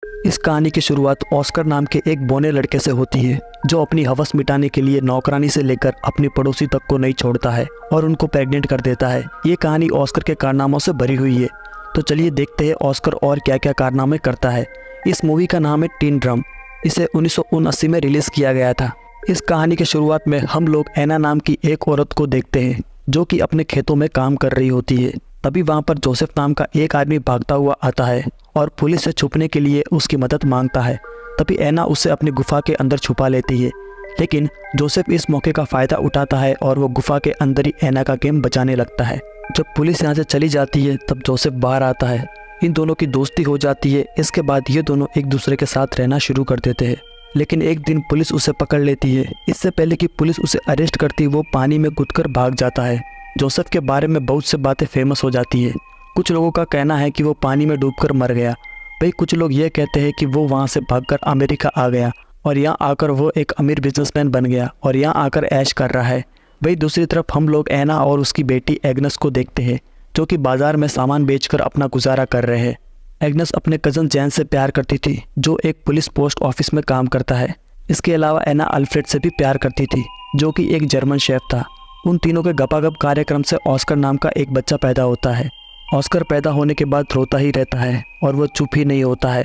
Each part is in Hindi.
इस कहानी की शुरुआत ऑस्कर नाम के एक बौने लड़के से होती है जो अपनी हवस मिटाने के लिए नौकरानी से लेकर अपनी पड़ोसी तक को नहीं छोड़ता है और उनको प्रेग्नेंट कर देता है। ये कहानी ऑस्कर के कारनामों से भरी हुई है। तो चलिए देखते हैं ऑस्कर और क्या क्या कारनामे करता है। इस मूवी का नाम है टीन ड्रम। इसे 1979 में रिलीज किया गया था। इस कहानी की शुरुआत में हम लोग एना नाम की एक औरत को देखते हैं जो कि अपने खेतों में काम कर रही होती है। तभी वहाँ पर जोसेफ नाम का एक आदमी भागता हुआ आता है और पुलिस से छुपने के लिए उसकी मदद मांगता है। तभी एना उसे अपनी गुफा के अंदर छुपा लेती है, लेकिन जोसेफ इस मौके का फ़ायदा उठाता है और वो गुफा के अंदर ही एना का गेम बचाने लगता है। जब पुलिस यहाँ से चली जाती है तब जोसेफ बाहर आता है। इन दोनों की दोस्ती हो जाती है। इसके बाद ये दोनों एक दूसरे के साथ रहना शुरू कर देते हैं। लेकिन एक दिन पुलिस उसे पकड़ लेती है। इससे पहले कि पुलिस उसे अरेस्ट करती वो पानी में कूदकर भाग जाता है। जोसेफ के बारे में बहुत से बातें फेमस हो जाती है। कुछ लोगों का कहना है कि वो पानी में डूबकर मर गया। वही कुछ लोग ये कहते हैं कि वो वहाँ से भागकर अमेरिका आ गया और यहाँ आकर वो एक अमीर बिजनेसमैन बन गया और यहाँ आकर ऐश कर रहा है। वही दूसरी तरफ हम लोग एना और उसकी बेटी एग्नेस को देखते हैं जो कि बाजार में सामान बेचकर अपना गुजारा कर रहे हैं। एग्नेस अपने कज़न जैन से प्यार करती थी जो एक पुलिस पोस्ट ऑफिस में काम करता है। इसके अलावा एना अल्फ्रेड से भी प्यार करती थी जो कि एक जर्मन शेफ था। उन तीनों के गपागप कार्यक्रम से ऑस्कर नाम का एक बच्चा पैदा होता है। ऑस्कर पैदा होने के बाद रोता ही रहता है और वो चुप ही नहीं होता है।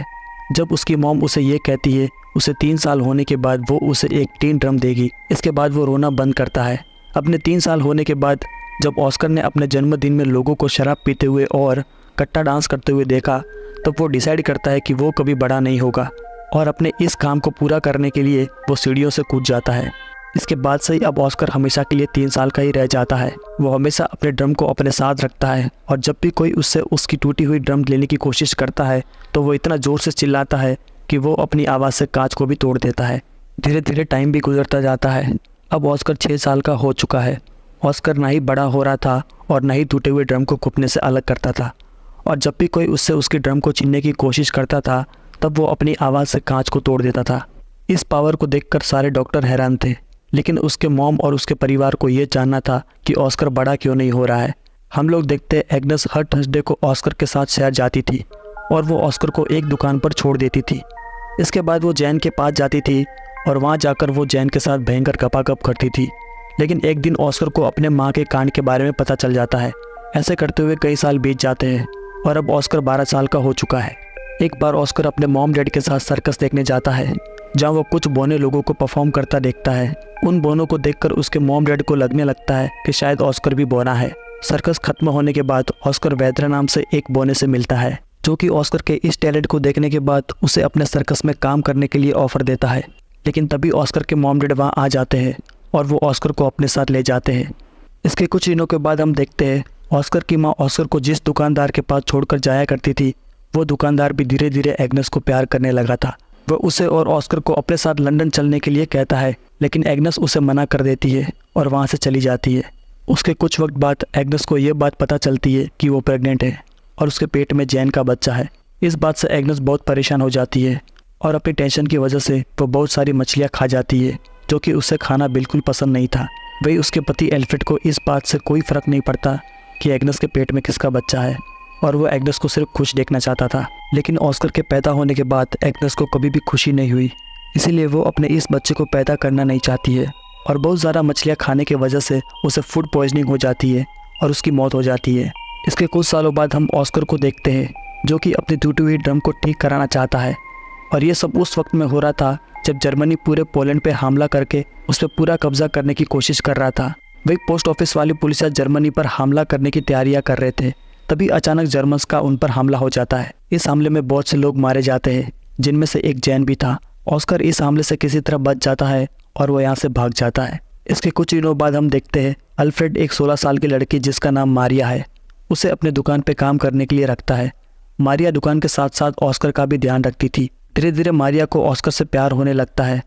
जब उसकी मॉम उसे ये कहती है उसे 3 साल होने के बाद वो उसे एक टीन ड्रम देगी, इसके बाद वो रोना बंद करता है। अपने 3 साल होने के बाद जब ऑस्कर ने अपने जन्मदिन में लोगों को शराब पीते हुए और कट्टा डांस करते हुए देखा तब वो डिसाइड करता है कि वो कभी बड़ा नहीं होगा और अपने इस काम को पूरा करने के लिए वो सीढ़ियों से कूद जाता है। इसके बाद से ही अब ऑस्कर हमेशा के लिए 3 साल का ही रह जाता है। वो हमेशा अपने ड्रम को अपने साथ रखता है और जब भी कोई उससे उसकी टूटी हुई ड्रम लेने की कोशिश करता है तो वो इतना ज़ोर से चिल्लाता है कि वो अपनी आवाज़ से कांच को भी तोड़ देता है। धीरे धीरे टाइम भी गुजरता जाता है। अब ऑस्कर 6 साल का हो चुका है। ऑस्कर ना ही बड़ा हो रहा था और ना ही टूटे हुए ड्रम को कुपने से अलग करता था और जब भी कोई उससे उसकी ड्रम को छीनने की कोशिश करता था तब वो अपनी आवाज़ से कांच को तोड़ देता था। इस पावर को देखकर सारे डॉक्टर हैरान थे, लेकिन उसके मॉम और उसके परिवार को ये जानना था कि ऑस्कर बड़ा क्यों नहीं हो रहा है। हम लोग देखते एग्नेस हर थर्सडे को ऑस्कर के साथ शहर जाती थी और वो ऑस्कर को एक दुकान पर छोड़ देती थी। इसके बाद वो जैन के पास जाती थी और वहाँ जाकर वो जैन के साथ भयंकर गपागप करती थी। लेकिन एक दिन ऑस्कर को अपने माँ के कांड के बारे में पता चल जाता है। ऐसे करते हुए कई साल बीत जाते हैं और अब ऑस्कर 12 साल का हो चुका है। एक बार ऑस्कर अपने मॉम डैड के साथ सर्कस देखने जाता है जहाँ वो कुछ बौने लोगों को परफॉर्म करता देखता है। उन बोनों को देखकर उसके मॉम डैड को लगने लगता है कि शायद ऑस्कर भी बोना है। सर्कस खत्म होने के बाद ऑस्कर वैद्रा नाम से एक बोने से मिलता है जो कि ऑस्कर के इस टैलेंट को देखने के बाद उसे अपने सर्कस में काम करने के लिए ऑफर देता है। लेकिन तभी ऑस्कर के मॉम डैड वहाँ आ जाते हैं और वो ऑस्कर को अपने साथ ले जाते हैं। इसके कुछ दिनों के बाद हम देखते हैं ऑस्कर की माँ ऑस्कर को जिस दुकानदार के पास छोड़कर जाया करती थी वो दुकानदार भी धीरे धीरे एग्नेस को प्यार करने लगा था। वह उसे और ऑस्कर को अपने साथ लंदन चलने के लिए कहता है, लेकिन एग्नेस उसे मना कर देती है और वहाँ से चली जाती है। उसके कुछ वक्त बाद एग्नेस को ये बात पता चलती है कि वो प्रेग्नेंट है और उसके पेट में जैन का बच्चा है। इस बात से एग्नेस बहुत परेशान हो जाती है और अपनी टेंशन की वजह से वो बहुत सारी मछलियाँ खा जाती है जो कि उसे खाना बिल्कुल पसंद नहीं था। वही उसके पति एल्फ्रेड को इस बात से कोई फ़र्क नहीं पड़ता कि एग्नेस के पेट में किसका बच्चा है और वो एग्नेस को सिर्फ खुश देखना चाहता था। लेकिन ऑस्कर के पैदा होने के बाद एग्नेस को कभी भी खुशी नहीं हुई, इसीलिए वो अपने इस बच्चे को पैदा करना नहीं चाहती है और बहुत ज़्यादा मछलियाँ खाने की वजह से उसे फूड पॉइजनिंग हो जाती है और उसकी मौत हो जाती है। इसके कुछ सालों बाद हम ऑस्कर को देखते हैं जो कि अपनी टूटी हुई ड्रम को ठीक कराना चाहता है और ये सब उस वक्त में हो रहा था जब जर्मनी पूरे पोलैंड पे हमला करके उस पर पूरा कब्जा करने की कोशिश कर रहा था। वही पोस्ट ऑफिस वाली पुलिस जर्मनी पर हमला करने की तैयारियां कर रहे थे। तभी अचानक जर्मन्स का उन पर हमला हो जाता है। इस हमले में बहुत से लोग मारे जाते हैं जिनमें से एक जैन भी था। ऑस्कर इस हमले से किसी तरह बच जाता है और वो यहाँ से भाग जाता है। इसके कुछ दिनों बाद हम देखते हैं अल्फ्रेड एक 16 साल की लड़की जिसका नाम मारिया है उसे अपने दुकान पे काम करने के लिए रखता है। मारिया दुकान के साथ साथ ऑस्कर का भी ध्यान रखती थी। धीरे धीरे मारिया को ऑस्कर से प्यार होने लगता है।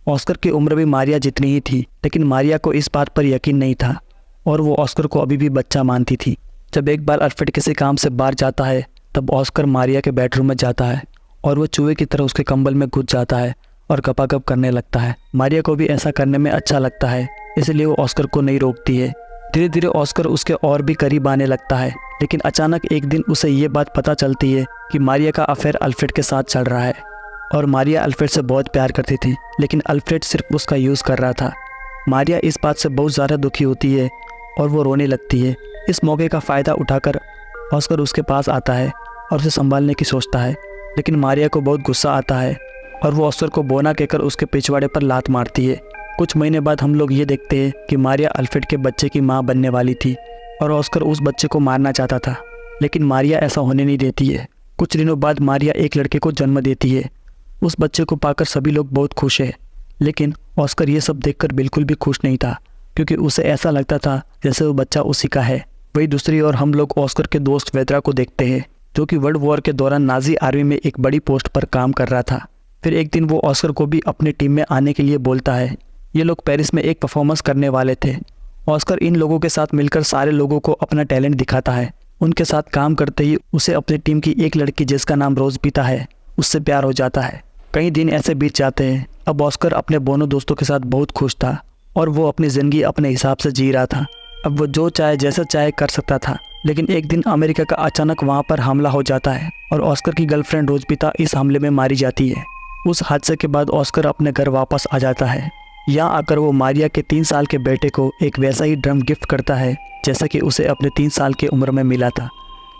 ऑस्कर की उम्र भी मारिया जितनी ही थी, लेकिन मारिया को इस बात पर यकीन नहीं था और वो ऑस्कर को अभी भी बच्चा मानती थी। जब एक बार अल्फ्रेड किसी काम से बाहर जाता है तब ऑस्कर मारिया के बेडरूम में जाता है और वो चूहे की तरह उसके कंबल में घुस जाता है और गपागप करने लगता है। मारिया को भी ऐसा करने में अच्छा लगता है, इसलिए वो ऑस्कर को नहीं रोकती है। धीरे धीरे ऑस्कर उसके और भी करीब आने लगता है, लेकिन अचानक एक दिन उसे ये बात पता चलती है कि मारिया का अफेयर अल्फ्रेड के साथ चल रहा है। और मारिया अल्फ्रेड से बहुत प्यार करती थी, लेकिन अल्फ्रेड सिर्फ उसका यूज़ कर रहा था। मारिया इस बात से बहुत ज़्यादा दुखी होती है और वो रोने लगती है। इस मौके का फ़ायदा उठाकर ऑस्कर उसके पास आता है और उसे संभालने की सोचता है, लेकिन मारिया को बहुत गुस्सा आता है और वो ऑस्कर को बोना कहकर उसके पिछवाड़े पर लात मारती है। कुछ महीने बाद हम लोग ये देखते हैं कि मारिया अल्फ्रेड के बच्चे की माँ बनने वाली थी और ऑस्कर उस बच्चे को मारना चाहता था, लेकिन मारिया ऐसा होने नहीं देती है। कुछ दिनों बाद मारिया एक लड़के को जन्म देती है। उस बच्चे को पाकर सभी लोग बहुत खुश हैं, लेकिन ऑस्कर ये सब देखकर बिल्कुल भी खुश नहीं था, क्योंकि उसे ऐसा लगता था जैसे वो बच्चा उसी का है। वही दूसरी ओर हम लोग ऑस्कर के दोस्त वेद्रा को देखते हैं, जो कि वर्ल्ड वॉर के दौरान नाजी आर्मी में एक बड़ी पोस्ट पर काम कर रहा था। फिर एक दिन वो ऑस्कर को भी अपनी टीम में आने के लिए बोलता है। ये लोग पेरिस में एक परफॉर्मेंस करने वाले थे। ऑस्कर इन लोगों के साथ मिलकर सारे लोगों को अपना टैलेंट दिखाता है। उनके साथ काम करते ही उसे अपनी टीम की एक लड़की जिसका नाम रोज पीता है, उससे प्यार हो जाता है। कई दिन ऐसे बीत जाते हैं। अब ऑस्कर अपने दोनों दोस्तों के साथ बहुत खुश था और वो अपनी ज़िंदगी अपने हिसाब से जी रहा था। अब वो जो चाहे जैसा चाहे कर सकता था, लेकिन एक दिन अमेरिका का अचानक वहाँ पर हमला हो जाता है और ऑस्कर की गर्लफ्रेंड रोज पीता इस हमले में मारी जाती है। उस हादसे के बाद ऑस्कर अपने घर वापस आ जाता है। यहाँ आकर वो मारिया के 3 साल के बेटे को एक वैसा ही ड्रम गिफ्ट करता है जैसा कि उसे अपने 3 साल की उम्र में मिला था।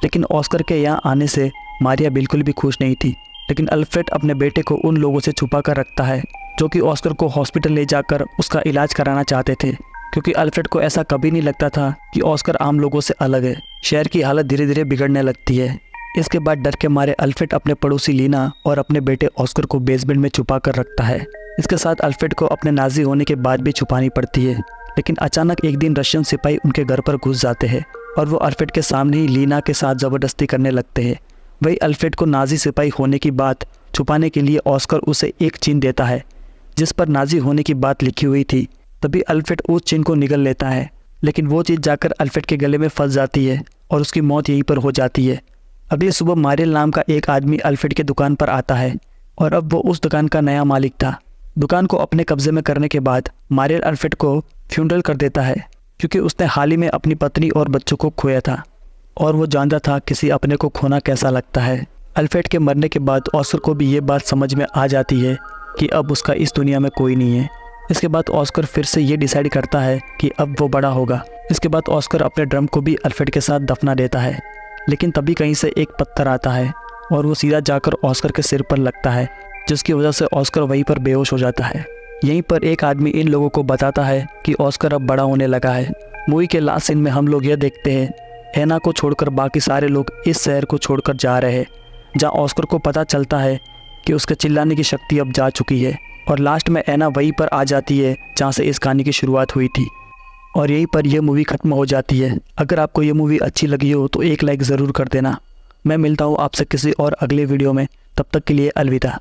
लेकिन ऑस्कर के यहाँ आने से मारिया बिल्कुल भी खुश नहीं थी, लेकिन अल्फ्रेड अपने बेटे को उन लोगों से छुपा कर रखता है जो कि ऑस्कर को हॉस्पिटल ले जाकर उसका इलाज कराना चाहते थे, क्योंकि अल्फ्रेड को ऐसा कभी नहीं लगता था कि ऑस्कर आम लोगों से अलग है। शहर की हालत धीरे धीरे बिगड़ने लगती है। इसके बाद डर के मारे अल्फ्रेड अपने पड़ोसी लीना और अपने बेटे ऑस्कर को बेसमेंट में छुपा कर रखता है। इसके साथ अल्फ्रेड को अपने नाजी होने के बाद भी छुपानी पड़ती है, लेकिन अचानक एक दिन रशियन सिपाही उनके घर पर घुस जाते हैं और वो अल्फ्रेड के सामने ही लीना के साथ ज़बरदस्ती करने लगते हैं। वही अल्फ्रेड को नाजी सिपाही होने की बात छुपाने के लिए ऑस्कर उसे एक चिन्ह देता है जिस पर नाजी होने की बात लिखी हुई थी। तभी अल्फ्रेड उस चिन्ह को निगल लेता है, लेकिन वो चीज़ जाकर अल्फ्रेड के गले में फंस जाती है और उसकी मौत यहीं पर हो जाती है। अगली सुबह मारियल नाम का एक आदमी अल्फ्रेड की दुकान पर आता है और अब वो उस दुकान का नया मालिक था। दुकान को अपने कब्जे में करने के बाद मारियल अल्फ्रेड को फ्यूनरल कर देता है, क्योंकि उसने हाल ही में अपनी पत्नी और बच्चों को खोया था और वो जानता था किसी अपने को खोना कैसा लगता है। अल्फ्रेड के मरने के बाद ऑस्कर को भी ये बात समझ में आ जाती है कि अब उसका इस दुनिया में कोई नहीं है। इसके बाद ऑस्कर फिर से ये डिसाइड करता है कि अब वो बड़ा होगा। इसके बाद ऑस्कर अपने ड्रम को भी अल्फ्रेड के साथ दफना देता है, लेकिन तभी कहीं से एक पत्थर आता है और वो सीधा जाकर ऑस्कर के सिर पर लगता है, जिसकी वजह से ऑस्कर वहीं पर बेहोश हो जाता है। यहीं पर एक आदमी इन लोगों को बताता है कि ऑस्कर अब बड़ा होने लगा है। मूवी के लास्ट सीन में हम लोग यह देखते हैं एना को छोड़कर बाकी सारे लोग इस शहर को छोड़कर जा रहे हैं, जहाँ ऑस्कर को पता चलता है कि उसके चिल्लाने की शक्ति अब जा चुकी है। और लास्ट में एना वहीं पर आ जाती है जहाँ से इस कहानी की शुरुआत हुई थी और यहीं पर यह मूवी ख़त्म हो जाती है। अगर आपको ये मूवी अच्छी लगी हो तो एक लाइक ज़रूर कर देना। मैं मिलता हूँ आपसे किसी और अगले वीडियो में, तब तक के लिए अलविदा।